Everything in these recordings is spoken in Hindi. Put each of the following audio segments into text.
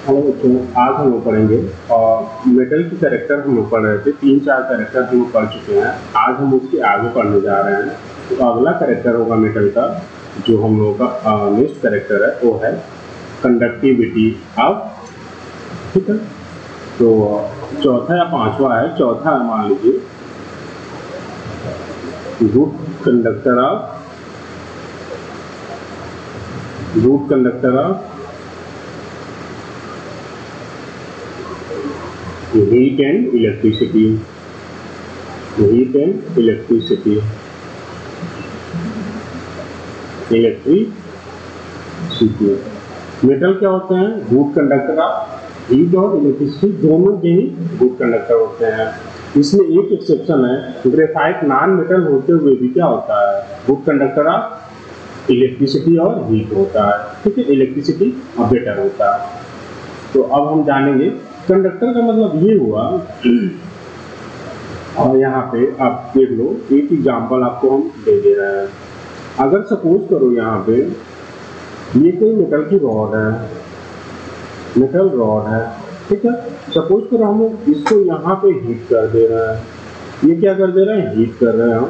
हेलो बच्चों, आज हम लोग पढ़ेंगे और मेटल की कैरेक्टर हम लोग पढ़ रहे थे। 3-4 कैरेक्टर हम लोग पढ़ चुके हैं। आज हम उसके आगे पढ़ने जा रहे हैं। तो अगला कैरेक्टर होगा मेटल का, जो हम लोग का नेक्स्ट कैरेक्टर है वो है कंडक्टिविटी ऑफ। ठीक है, तो चौथा या पांचवा है। चौथा है, मान लीजिए good conductor of heat and electricity। Metal क्या होते हैं? गुड कंडक्टर ऑफ हीट और इलेक्ट्रिसिटी, दोनों ही गुड कंडक्टर होते हैं। इसमें एक एक्सेप्शन है, ग्रेफाइट नॉन मेटल होते हुए भी क्या होता है? गुड कंडक्टर ऑफ इलेक्ट्रिसिटी और हीट होता है। ठीक है, इलेक्ट्रिसिटी बेटर होता है। तो अब हम जानेंगे कंडक्टर का मतलब ये हुआ। और यहाँ पे आप देख लो, एक एग्जांपल आपको हम दे रहे हैं। अगर सपोज करो यहाँ पे ये कोई मेटल की रॉड है, मेटल रॉड है। ठीक है, सपोज करो हम इसको यहाँ पे हीट कर दे रहे हैं। ये क्या कर दे रहे हैं? हीट कर रहे हैं हम।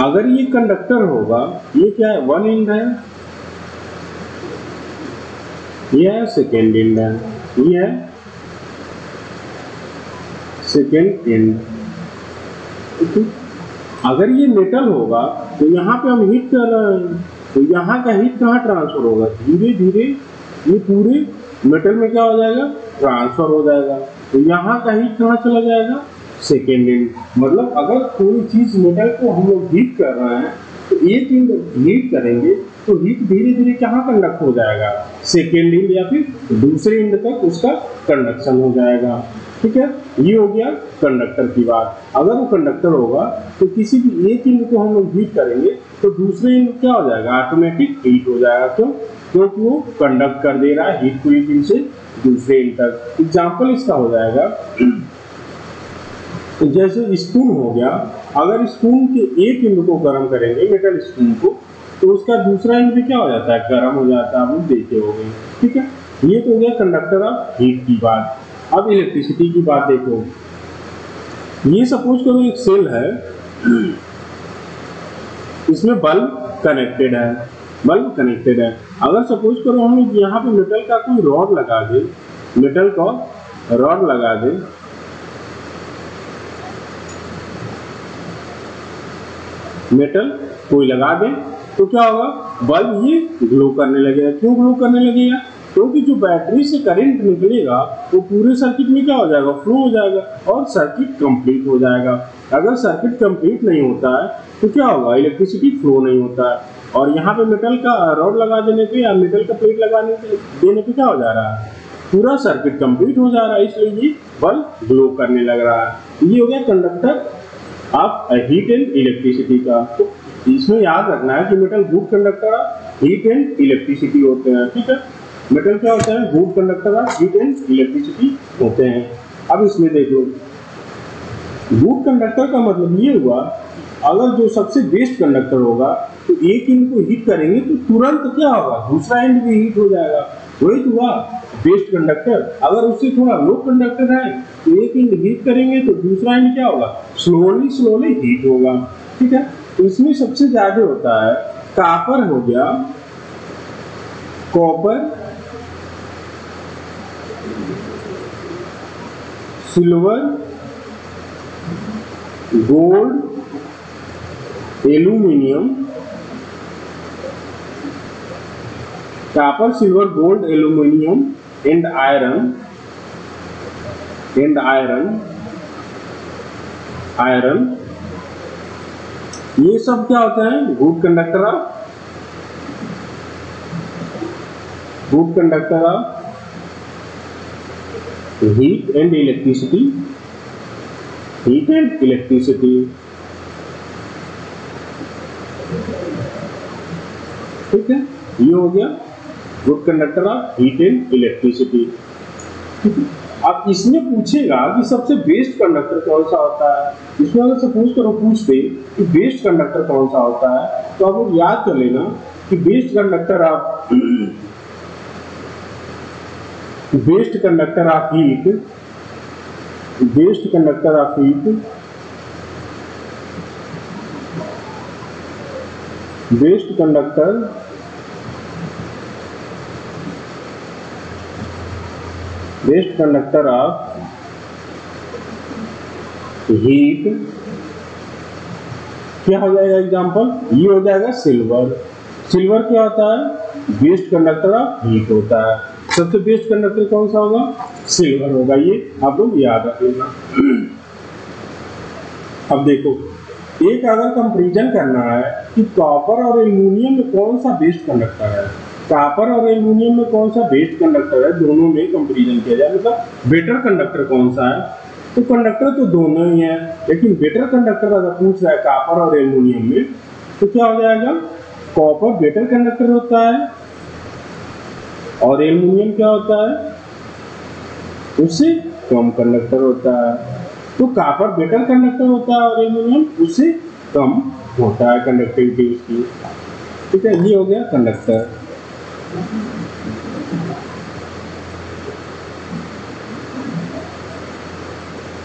अगर ये कंडक्टर होगा, ये क्या है? वन एंड है, ये है सेकेंड एंड है, ये है सेकेंड एंड। अगर ये मेटल होगा तो यहाँ पे हम हीट कर रहे हैं, तो यहाँ का हीट कहाँ ट्रांसफर होगा? धीरे धीरे ये पूरे मेटल में क्या हो जाएगा? ट्रांसफर हो जाएगा। तो यहाँ का हीट कहाँ चला जाएगा? Second and. मतलब अगर कोई चीज मेटल को हम लोग हीट कर रहे हैं तो एक एंड हीट करेंगे तो हीट धीरे धीरे कहाँ कंडक्ट हो जाएगा? सेकेंड एंड या फिर दूसरे एंड तक उसका कंडक्शन हो जाएगा। ठीक है, ये हो गया कंडक्टर की बात। अगर वो कंडक्टर होगा तो किसी भी एक एंड को हम लोग हीट करेंगे तो दूसरे एंड क्या हो जाएगा? ऑटोमेटिक हीट हो जाएगा। क्यों? क्योंकि वो कंडक्ट कर दे रहा है हीट को एक एंड से दूसरे एंड तक। एग्जाम्पल इसका हो जाएगा, तो जैसे स्पून हो गया। अगर स्पून के एक एंड को गर्म करेंगे, मेटल स्पून को, तो उसका दूसरा एंड भी क्या हो जाता है? गर्म हो जाता है। आप देखे होंगे। ठीक है, ये तो हो गया कंडक्टर ऑफ हीट की बात। अब इलेक्ट्रिसिटी की बात देखो। ये सपोज करो एक सेल है, इसमें बल्ब कनेक्टेड है। अगर सपोज करो हम लोग यहाँ पे मेटल का कोई रॉड लगा दे, मेटल का रॉड लगा दे, मेटल कोई लगा दे, तो क्या होगा? बल्ब ये ग्लो करने लगेगा। क्यों ग्लो करने लगेगा? क्योंकि जो बैटरी से करंट निकलेगा वो पूरे सर्किट में क्या हो जाएगा? फ्लो हो जाएगा और सर्किट कंप्लीट हो जाएगा। अगर सर्किट कंप्लीट नहीं होता है तो क्या होगा? इलेक्ट्रिसिटी फ्लो नहीं होता है। और यहाँ पे मेटल का रॉड लगा देने पे या मेटल का प्लेट देने पे क्या हो जा रहा है? पूरा सर्किट कंप्लीट हो जा रहा है, इसलिए ये बल्ब ग्लो करने लग रहा है। ये हो गया conductor of heat and electricity का। तो इसमें याद रखना है कि metal good conductor of heat and electricity होते हैं। ठीक है, मेटल क्या होता है? Good conductor of heat and electricity होते हैं। अब इसमें देख लो, गुड कंडक्टर का मतलब ये हुआ, अगर जो सबसे बेस्ट कंडक्टर होगा तो एक एंड को हीट करेंगे तो तुरंत क्या होगा? दूसरा एंड भी हीट हो जाएगा। वही तो हुआ बेस्ट कंडक्टर। अगर उससे थोड़ा लो कंडक्टर है तो एक एंड हीट करेंगे तो दूसरा एंड क्या होगा? स्लोली हीट होगा। ठीक है, तो इसमें सबसे ज्यादा होता है कॉपर हो गया, copper, silver, gold, aluminium. Copper, silver, gold, aluminium and iron, ये सब क्या होता है? Good conductor of heat and electricity. ठीक है, ये हो गया good conductor of heat and electricity. अब इसमें पूछेगा कि सबसे बेस्ट कंडक्टर कौन सा होता है। इसमें अगर सपोज करो पूछते कि बेस्ट कंडक्टर कौन सा होता है, तो आप याद कर लेना कि best conductor of best conductor of heat, best conductor of heat, best conductor of heat क्या हो जाएगा एग्जांपल, ये हो जाएगा सिल्वर। सिल्वर क्या होता है, बेस्ट कंडक्टर ऑफ हीट होता है। सबसे बेस्ट कंडक्टर कौन सा होगा, सिल्वर होगा। ये आप लोग याद रख लेना। अब देखो, एक अगर कंपैरिजन करना है कि कॉपर और एल्युमिनियम में कौन सा बेस्ट कंडक्टर है, कॉपर और एल्युमिनियम में कौन सा बेस्ट कंडक्टर है, दोनों में कंपैरिजन किया जाए, मतलब बेटर कंडक्टर कौन सा है। तो कंडक्टर तो दोनों ही है, लेकिन बेटर कंडक्टर अगर पूछ रहा है कॉपर और एल्युमिनियम में, तो क्या हो जाएगा, कॉपर बेटर कंडक्टर होता है और एल्युमिनियम क्या होता है, उससे कम कंडक्टर होता है। तो कॉपर बेटर कंडक्टर होता है और एल्युमिनियम उससे कम होता है कंडक्टिविटी उसकी। ठीक है, ये हो गया कंडक्टर।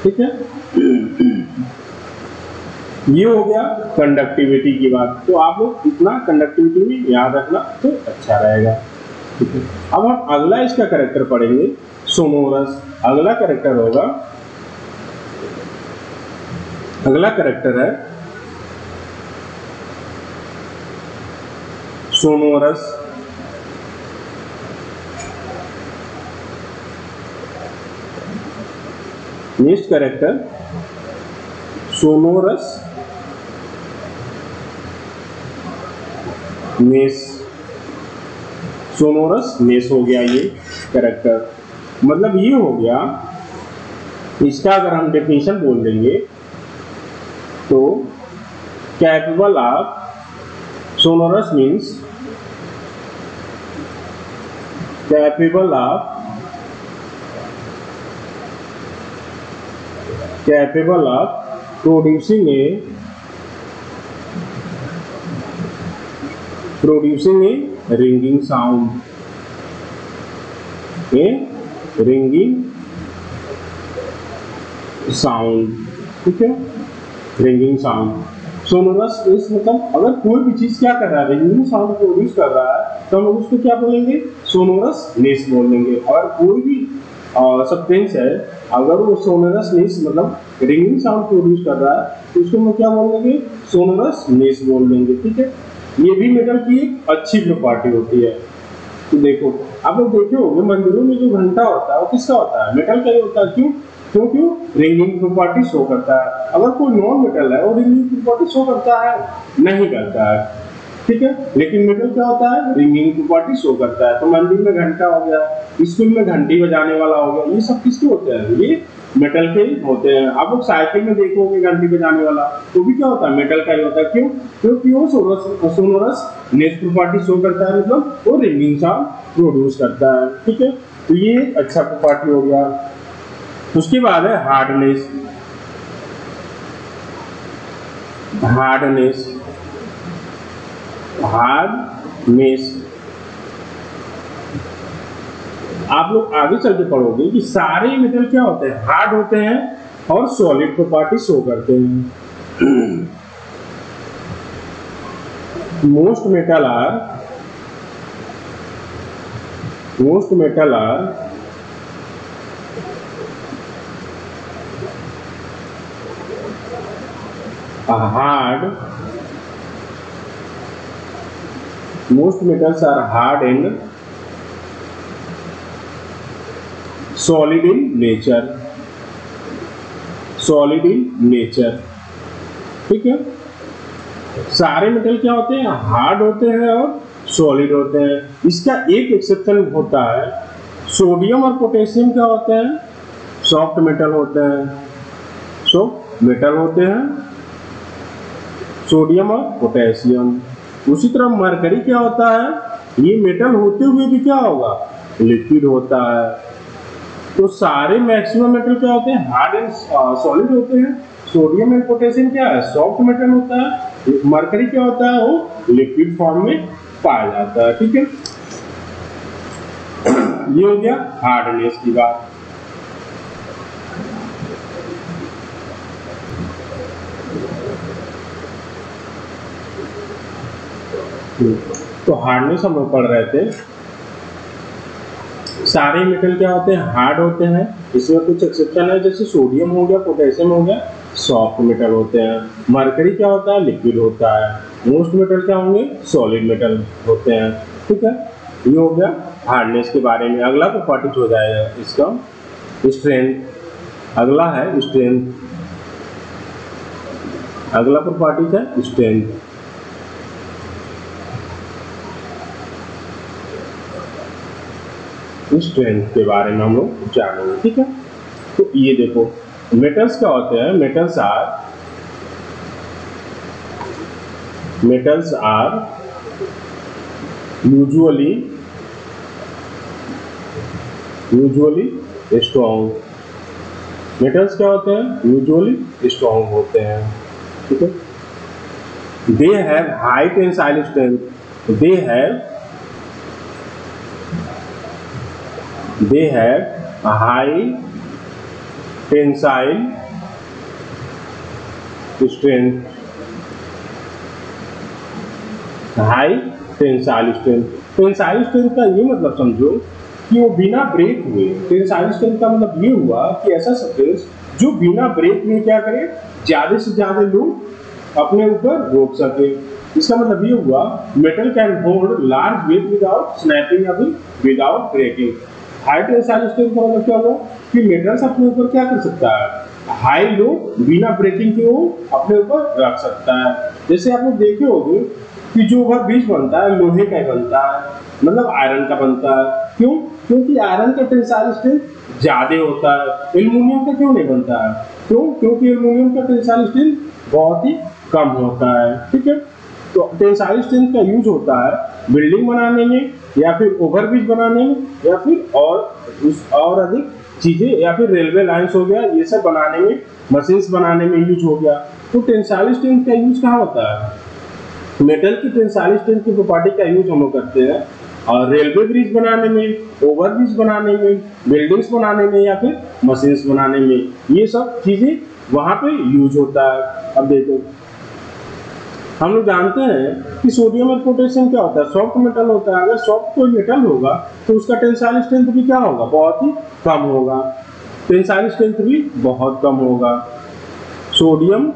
ठीक है, ये हो गया कंडक्टिविटी की बात। तो आप लोग इतना कंडक्टिविटी में याद रखना तो अच्छा रहेगा। ठीक है, अब हम अगला इसका कैरेक्टर पढ़ेंगे, सोनोरस। अगला कैरेक्टर होगा, अगला कैरेक्टर है सोनोरस। नेक्स्ट कैरेक्टर सोनोरस नेस। सोनोरस नेस हो गया ये कैरेक्टर। मतलब ये हो गया, इसका अगर हम डेफिनेशन बोल देंगे तो capable of, sonorous means capable of, capable of producing a ringing sound, a ringing sound। ठीक है, रिंगिंग साउंड। सोनोरस इस मतलब अगर कोई भी चीज क्या कर रहा है, रिंगिंग साउंड प्रोड्यूस कर रहा है, तो हम उसको क्या बोलेंगे, सोनोरस नेस बोल देंगे। और कोई भी सब्सटेंस है, अगर वो सोनोरस नेस मतलब रिंगिंग साउंड प्रोड्यूस कर रहा है, तो उसको हम क्या बोल देंगे, सोनोरस नेस बोल देंगे। ठीक है, ये भी मेटल की एक अच्छी प्रॉपर्टी होती है। तो देखो, आप लोग देखे होंगे मंदिरों में जो घंटा होता है वो किसका होता है, मेटल का ही होता है। क्यों, क्योंकि रिंगिंग प्रॉपर्टी शो करता है। अगर कोई नॉन मेटल है वो रिंगिंग प्रॉपर्टी शो करता है, नहीं करता है। ठीक है, लेकिन मेटल क्या होता है, रिंगिंग प्रॉपर्टी शो करता है। तो मंदिर में घंटा हो गया, स्कूल में घंटी बजाने वाला हो गया, ये सब किसके होते हैं, ये मेटल के होते हैं। आप लोग साइकिल में देखोगे घंटी बजाने वाला, तो भी क्या होता है, मेटल का ही होता है। क्यों, क्योंकि वो सोनोरस नेस प्रॉपर्टी शो करता है, मतलब वो रिंगिंग साउंड प्रोड्यूस करता है। ठीक है, तो ये अच्छा प्रॉपर्टी हो गया। उसके बाद है हार्डनेस। हार्डनेस, हार्डनेस आप लोग आगे चल के पढ़ोगे कि सारे मेटल क्या होते हैं, हार्ड होते हैं और सॉलिड प्रॉपर्टी शो करते हैं। Most metal are hard, most metals are hard and solid in nature, solid in nature। ठीक है, सारे मेटल क्या होते हैं, हार्ड होते हैं और सॉलिड होते हैं। इसका एक एक्सेप्शन होता है, सोडियम और पोटेशियम क्या होते हैं, सॉफ्ट मेटल होते हैं, सॉफ्ट मेटल होते हैं, सोडियम और पोटेशियम। उसी तरह मरकरी क्या होता है, ये मेटल होते हुए भी क्या होगा, लिक्विड होता है। तो सारे मैक्सिमम मेटल क्या होते हैं, हार्ड एंड सॉलिड होते हैं। सोडियम एंड पोटेशियम क्या है, सॉफ्ट मेटल होता है। मरकरी क्या होता है, वो लिक्विड फॉर्म में पाया जाता है। ठीक है, ये हो गया हार्डनेस की बात। तो हार्डनेस हम लोग पढ़ रहे थे। सारे मेटल क्या होते हैं, हार्ड होते हैं। इसमें कुछ एक्सेप्शन है, जैसे सोडियम हो गया, पोटेशियम हो गया, सॉफ्ट मेटल होते हैं। मरकरी क्या होता है, लिक्विड होता है। मोस्ट मेटल क्या होंगे, सॉलिड मेटल होते हैं। ठीक है, ये हो गया हार्डनेस के बारे में। अगला प्रॉपर्टी हो जाएगा इसका स्ट्रेंथ। अगला है स्ट्रेंथ। अगला प्रॉपर्टी है स्ट्रेंथ। स्ट्रेंथ के बारे में हम लोग जानेंगे। ठीक है, तो ये देखो मेटल्स क्या होते हैं। Metals are usually strong. Metals क्या होते हैं, यूजुअली स्ट्रॉन्ग होते हैं। ठीक है, they have high tensile strength. they have a high tensile strength। High tensile strength. Tensile strength का ये मतलब समझो कि वो बिना ब्रेक हुए, टेंसाइल स्ट्रेंथ का मतलब ये हुआ कि ऐसा सब्सटेंस जो बिना ब्रेक हुए क्या करे, ज्यादा से ज्यादा लोग अपने ऊपर रोक सके। इसका मतलब ये हुआ metal can hold large weight without snapping या फिर without breaking. High tensile strength का मतलब क्या होगा कि मेटल्स अपने ऊपर क्या कर सकता है, हाई लो बिना ब्रेकिंग के वो अपने ऊपर रख सकता है। जैसे आप लोग देखे होंगे कि जो ओवर ब्रिज बनता है लोहे का बनता है, मतलब आयरन का बनता है। क्यों? क्योंकि आयरन का टेंसाइल स्ट्रेंथ ज्यादा होता है। एल्युमिनियम का क्यों नहीं बनता है? क्यों? क्योंकि एल्युमिनियम का टेंसाइल स्ट्रेंथ बहुत ही कम होता है। ठीक है, तो टेंसाइल स्ट्रेंथ का यूज होता है बिल्डिंग बनाने में या फिर ओवरब्रिज बनाने में या फिर और अधिक चीजें, या फिर रेलवे लाइंस हो गया, ये सब बनाने में, मशीन्स बनाने में यूज हो गया। तो टेंसाइल स्ट्रेंथ का यूज कहाँ होता है? मेटल की टेंसाइल स्ट्रेंथ की प्रॉपर्टी का यूज हम लोग करते हैं और रेलवे ब्रिज बनाने में, ओवरब्रिज बनाने में, बिल्डिंग्स बनाने में या फिर मशीन्स बनाने में, ये सब चीजें वहां पे यूज होता है। अब देखो हम लोग जानते हैं कि सोडियम और पोटेशियम क्या होता है, सॉफ्ट मेटल होता है। अगर सॉफ्ट कोई मेटल होगा तो उसका टेंसाइल स्ट्रेंथ भी क्या होगा, बहुत ही कम होगा। टेंसाइल स्ट्रेंथ भी बहुत कम होगा। सोडियम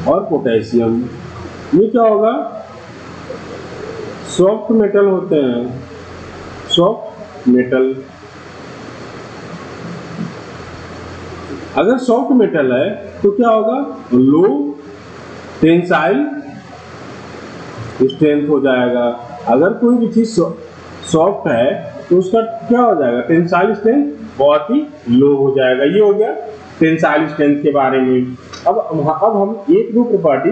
और पोटेशियम ये क्या होगा, सॉफ्ट मेटल होते हैं, सॉफ्ट मेटल। अगर सॉफ्ट मेटल है तो क्या होगा, लो टेंसाइल स्ट्रेंथ हो जाएगा। अगर कोई भी चीज सॉफ्ट है तो उसका क्या हो जाएगा, टेंसाइल स्ट्रेंथ बहुत ही लो हो जाएगा। ये हो गया टेंसाइल स्ट्रेंथ के बारे में। अब हम एक दो प्रॉपर्टी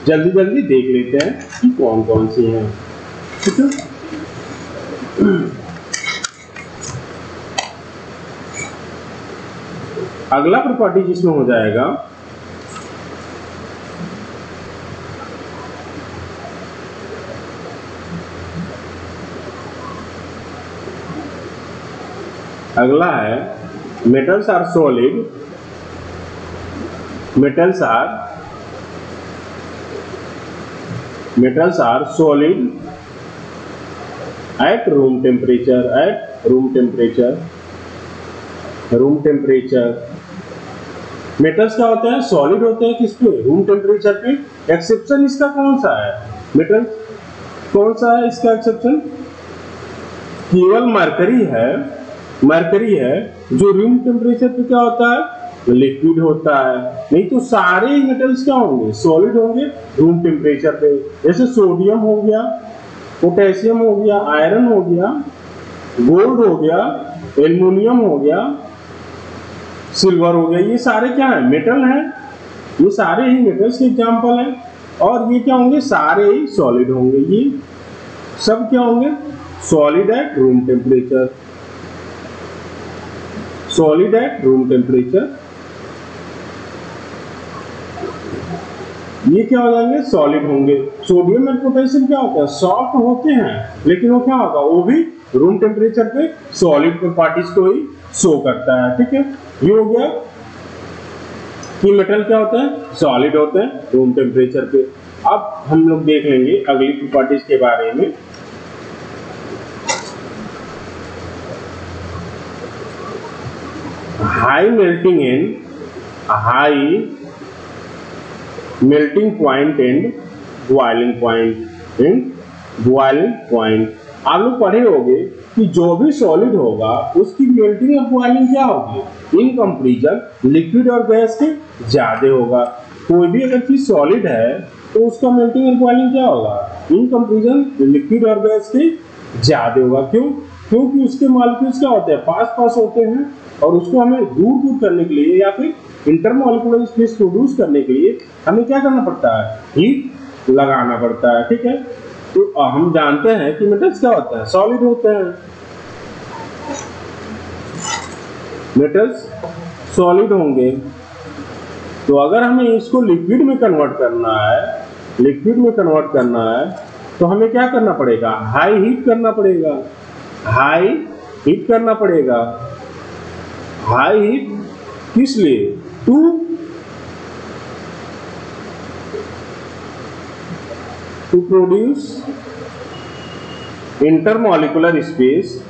जल्दी जल्दी देख लेते हैं कि कौन कौन सी हैं। ठीक है, अगला प्रॉपर्टी जिसमें हो जाएगा अगला है metals are solid. Metals are solid at room temperature. Metals क्या होते हैं, सॉलिड होते हैं। किस पे, रूम टेम्परेचर पे। एक्सेप्शन इसका कौन सा है, मेटल कौन सा है इसका एक्सेप्शन? केवल मरकरी है जो रूम टेम्परेचर पे क्या होता है, लिक्विड होता है। नहीं तो सारे मेटल्स क्या होंगे, सॉलिड होंगे रूम टेम्परेचर पे। जैसे सोडियम हो गया, पोटेशियम हो गया, आयरन हो गया, गोल्ड हो गया, एल्युमिनियम हो गया, सिल्वर हो गया, ये सारे क्या है, मेटल हैं। ये सारे ही मेटल्स के एग्जाम्पल हैं। और ये क्या होंगे, सारे ही सॉलिड होंगे। ये सब क्या होंगे, solid at room temperature. Solid at room temperature ये क्या हो जाएंगे, सॉलिड होंगे। सोडियम और पोटेशियम क्या होता है, सॉफ्ट होते हैं, लेकिन वो क्या होगा, वो भी रूम टेम्परेचर पे सॉलिड प्रॉपर्टीज को ही शो करता है। ठीक है, ये हो गया कि मेटल क्या होते हैं, सॉलिड होते हैं रूम टेम्परेचर पे। अब हम लोग देख लेंगे अगली प्रॉपर्टीज के बारे में। High melting point and boiling point. आप लोग पढ़े होंगे कि जो भी सॉलिड होगा उसकी मेल्टिंग और बॉइलिंग क्या होगी, इन कंपैरिजन लिक्विड और गैस के ज्यादा होगा। कोई भी अगर चीज सॉलिड है तो उसका मेल्टिंग और बॉइलिंग क्या होगा, इन कंपैरिजन लिक्विड और गैस के ज्यादा होगा। क्यों? क्योंकि उसके मॉलिक्यूल्स क्या होते हैं, पास होते हैं, और उसको हमें दूर करने के लिए या फिर इंटरमॉलिक्यूलर स्पेस प्रोड्यूस करने के लिए हमें क्या करना पड़ता है, हीट लगाना पड़ता है। ठीक है, तो हम जानते हैं कि मेटल्स क्या होता है, सॉलिड होते हैं। मेटल्स सॉलिड होंगे, तो अगर हमें इसको लिक्विड में कन्वर्ट करना है तो हमें क्या करना पड़ेगा, हाई हीट करना पड़ेगा। हाई हीट किस लिए, to produce intermolecular space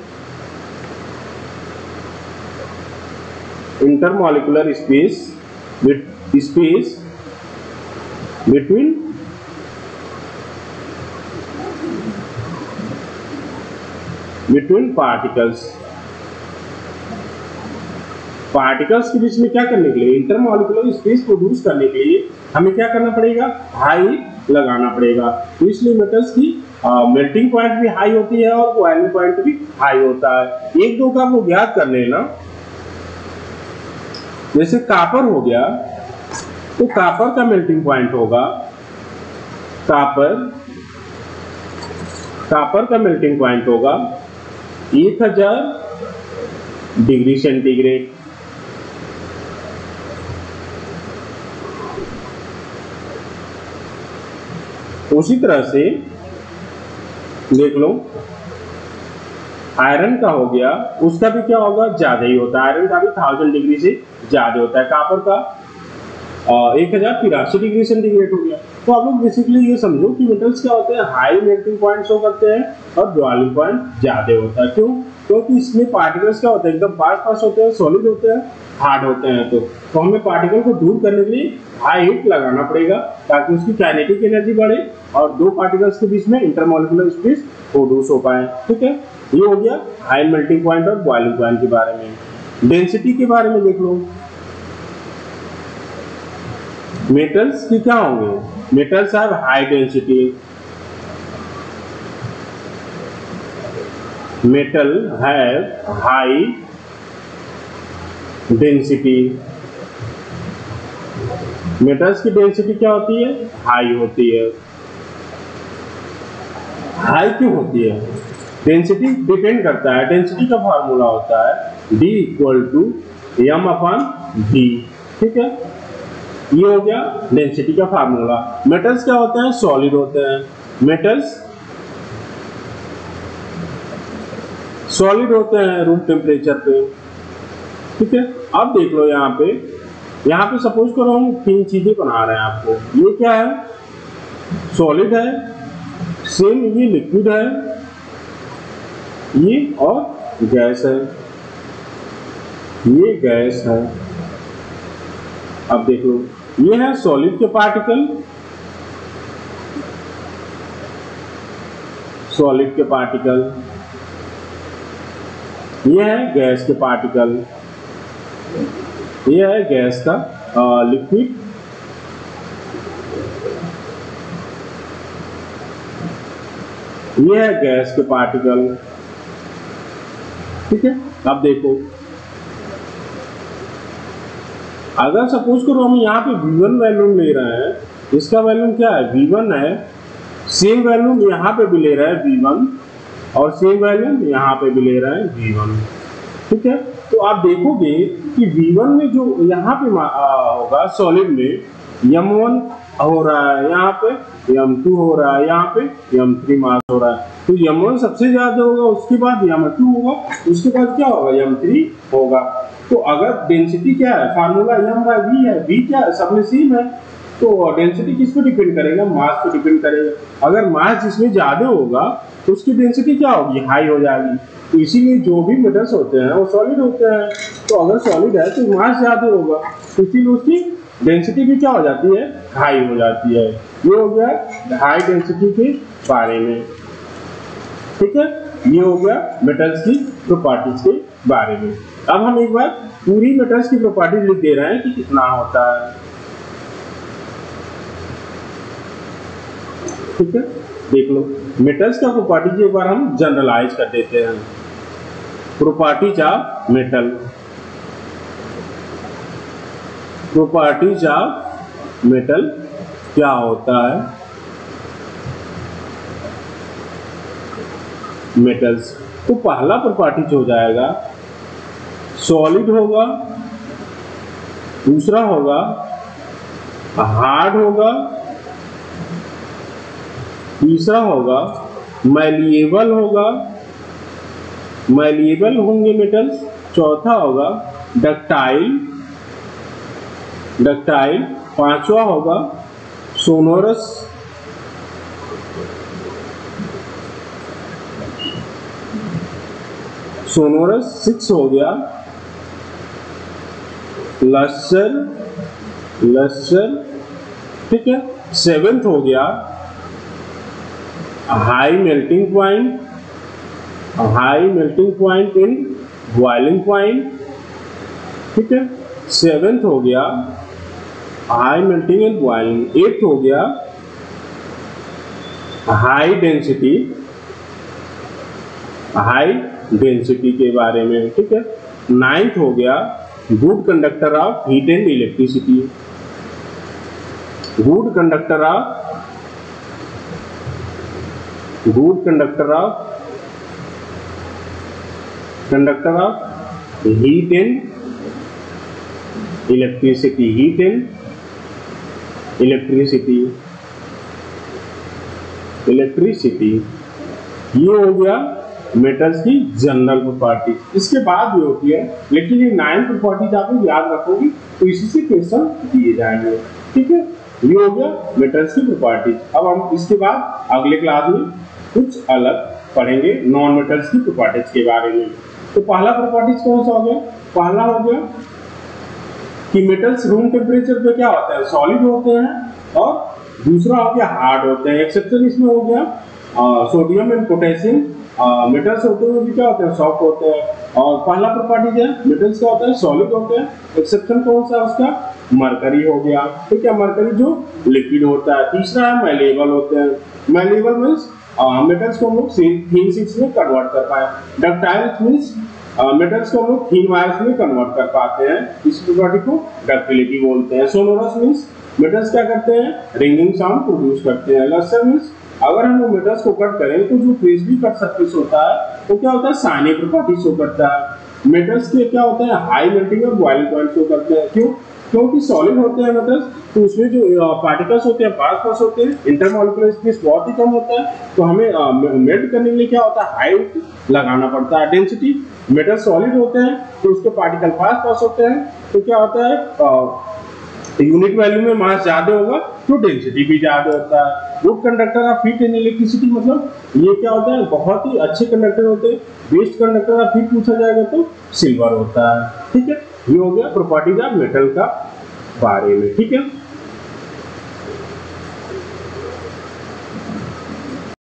between particles के बीच में क्या करने के लिए, इंटरमॉलिक्यूलर स्पेस प्रोड्यूस करने के लिए हमें क्या करना पड़ेगा, हाई लगाना पड़ेगा। तो इसलिए मेटल्स की मेल्टिंग पॉइंट भी हाई होती है और बॉइलिंग पॉइंट भी हाई होता है। एक दो का आपको याद कर लेना, जैसे कापर हो गया तो कापर का मेल्टिंग पॉइंट होगा, कापर का मेल्टिंग पॉइंट होगा 1000 डिग्री सेंटीग्रेड। उसी तरह से देख लो आयरन का हो गया, उसका भी क्या होगा, ज्यादा ही होता है। आयरन का भी 1000 डिग्री से ज्यादा होता है। कापर का 1083 डिग्री सेंटीग्रेड हो गया। तो आप लोग बेसिकली ये समझो कि मेटल्स क्या होते हैं, हाई मेल्टिंग पॉइंट शो करते हैं और बॉइलिंग पॉइंट ज्यादा होता है। क्यों? क्योंकि इसमें पार्टिकल्स क्या होते हैं, एकदम पास होते हैं, सॉलिड होते हैं, हार्ड होते हैं। तो हमें पार्टिकल को दूर करने के लिए हाई हीट लगाना पड़ेगा ताकि उसकी काइनेटिक एनर्जी बढ़े और दो पार्टिकल्स के बीच में इंटरमॉलिक्यूलर स्पेस प्रोड्यूस हो पाए। ठीक है, ये हो गया हाई मेल्टिंग पॉइंट और बॉइलिंग पॉइंट के बारे में। डेंसिटी के बारे में देख लो, मेटल्स की क्या होंगे, metals have high density. Metal have high density. Metals की डेंसिटी क्या होती है, हाई होती है। हाई क्यों होती है, डेंसिटी डिपेंड करता है, डेंसिटी का फार्मूला होता है D = m/v। ठीक है, ये हो गया डेंसिटी का फार्मूला। मेटल्स क्या होते हैं, सॉलिड होते हैं। मेटल्स सॉलिड होते हैं रूम टेम्परेचर पे। ठीक है, अब देख लो यहाँ पे सपोज करो हम 3 चीजें बना रहे हैं आपको। ये क्या है, सॉलिड है, सेम ये लिक्विड है, ये और गैस है, ये गैस है। अब देख लो, ये है सॉलिड के पार्टिकल, ये है गैस के पार्टिकल, ये है गैस का लिक्विड, ये है गैस के पार्टिकल। ठीक है, अब देखो अगर सपोज करो हम यहाँ पे V1 वैल्यूम ले रहे हैं, इसका वैल्यूम क्या है, V1 है, सेम वैल्यूम यहाँ पे भी ले रहे हैं V1 और सेम वैल्यूम यहाँ पे भी ले रहे हैं V1। ठीक है, तो आप देखोगे कि V1 में जो यहाँ पे होगा सॉलिड में M1 हो रहा है, यहाँ पे M2 हो रहा है, यहाँ पे M3 मास हो रहा है। तो M1 सबसे ज्यादा होगा, उसके बाद M2 होगा, उसके बाद क्या होगा, M3 होगा। तो अगर डेंसिटी क्या है, फार्मूला M/V है, V क्या है, सब में सेम है, तो डेंसिटी किस पे डिपेंड करेगा, मास पे डिपेंड करेगा। अगर मास जिसमें ज्यादा होगा तो उसकी डेंसिटी क्या होगी, हाई हो जाएगी। तो इसीलिए जो भी मेटल्स होते हैं वो सॉलिड होते हैं, तो अगर सॉलिड है तो मास ज्यादा होगा, तो इसीलिए उसकी डेंसिटी भी क्या हो जाती है, हाई हो जाती है। ये हो गया हाई डेंसिटी के बारे में, ठीक है। ये हो गया मेटल्स की प्रॉपर्टीज के बारे में। अब हम एक बार पूरी मेटल्स की प्रॉपर्टीज लिख दे रहे हैं कि कितना होता है, ठीक है। देख लो मेटल्स का प्रॉपर्टीज एक बार हम जनरलाइज कर देते हैं। Properties of metal, properties of metal क्या होता है, मेटल्स। तो पहला प्रॉपर्टीज हो जाएगा सॉलिड होगा, दूसरा होगा हार्ड होगा, तीसरा होगा मैलिएबल होगा, मैलिएबल होंगे मेटल्स, चौथा होगा डक्टाइल, डक्टाइल, पांचवा होगा सोनोरस, सोनोरस, 6 हो गया लस्टर, लस्टर, ठीक है। 7th हो गया high melting point, high melting point in boiling point, ठीक है। 7th हो गया high melting in boiling. 8th हो गया हाई डेंसिटी, हाई डेंसिटी के बारे में, ठीक है। 9th हो गया good conductor of heat and electricity, good conductor of, good conductor of, conductor of heat and electricity, heat and electricity, electricity. ये हो गया मेटल्स की जनरल प्रॉपर्टीज। इसके बाद भी होती है, लेकिन ये 9 प्रॉपर्टीज आप लोग याद रखोगे तो इसी से क्वेश्चन दिए जाएंगे, ठीक है। ये हो गया मेटल्स की प्रॉपर्टीज। अब हम इसके बाद अगले क्लास में कुछ अलग पढ़ेंगे नॉन मेटल्स की प्रॉपर्टीज के बारे में। तो पहला प्रॉपर्टीज कौन सा हो गया, पहला हो गया कि मेटल्स रूम टेम्परेचर पे क्या होते हैं, सॉलिड होते हैं, और दूसरा हो गया हार्ड होते हैं। एक्सेप्शन इसमें हो गया सोडियम एंड पोटेशियम, मेटल्स होते हैं भी क्या होते हैं, सॉफ्ट होते हैं। और पहला प्रॉपर्टीज है मेटल्स क्या होते हैं, सॉलिड होते हैं। एक्सेप्शन कौन सा है उसका, मरकरी हो गया, ठीक है, मरकरी जो लिक्विड होता है। तीसरा है मैलिएबल होते हैं, मैलिएबल मीन्स मेटल्स को हम लोग थीन शीट्स में कन्वर्ट कर पाए। डक्टाइल मीन्स मेटल्स को हम लोग थीन वायर्स में कन्वर्ट कर पाते हैं, इस प्रॉपर्टी को डक्टिलिटी बोलते हैं। सोनोरस मीन्स मेटल्स क्या करते हैं, रिंगिंग साउंड प्रोड्यूस करते हैं। लस्टर मीन्स अगर हम मेटल्स को कट करें तो जो फ्रीजली कट सरफेस होता है वो क्या होता है, शाइनी प्रॉपर्टी शो करता है। मेटल्स के क्या होता है, हाई मेल्टिंग और बॉइलिंग पॉइंट शो करते हैं। क्यों, क्योंकि सॉलिड होते हैं मेटल्स, तो उसमें जो पार्टिकल्स होते हैं, पार्टिकल्स होते हैं, इंटरमॉलिक्यूलर स्पेस बहुत ही कम होता है, तो हमें मेल्ट करने के लिए क्या होता है, हाई लगाना पड़ता है डेंसिटी। मेटल सॉलिड होते हैं तो उसके पार्टिकल पास पास होते हैं, तो क्या होता है यूनिट वैल्यू में मास ज्यादा होगा तो डेंसिटी भी ज्यादा होता है। Good conductor of heat and electricity मतलब ये क्या होता है, बहुत ही अच्छे कंडक्टर होते हैं। बेस्ट कंडक्टर ऑफ हीट पूछा जाएगा तो सिल्वर होता है, ठीक है। ये हो गया प्रॉपर्टीज ऑफ मेटल का बारे में, ठीक है।